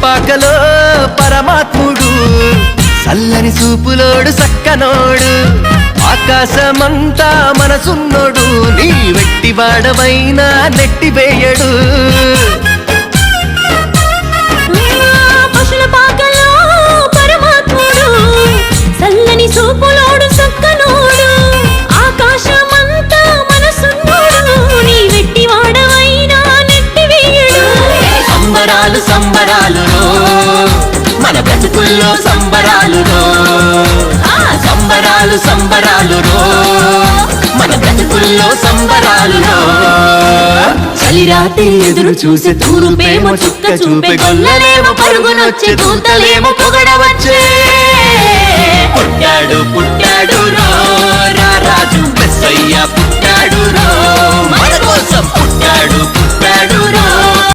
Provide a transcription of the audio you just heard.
పాకలో పరమాత్ముడు చల్లని చూపులోడు సక్కనోడు ఆకాశమంతా మనసున్నోడు నీ వెట్టివాడవైనా నెట్టివేయడు పశుల పాకలో పరమాత్ముడు చల్లని చూపులోడు సక్కనోడు ఆకాశమంతా మనసున్నోడు నీ వెట్టివాడవైనా నెట్టివేయడు సంబరాలు సంబరాలు మన బ్రతుకుల్లో సంబరాలు సంబరాలు సంబరాలు మన బ్రతుకుల్లో సంబరాలు చలిరాతే ఎదురు చూసే తూరుపేమో చుక్క చూపే గొల్లలేమో పరుగునొచ్చే దూతలేమో పొగడవచ్చే పుట్టాడు పుట్టాడు రాజు మెస్సయ్య పుట్టాడు మన కోసం పుట్టాడు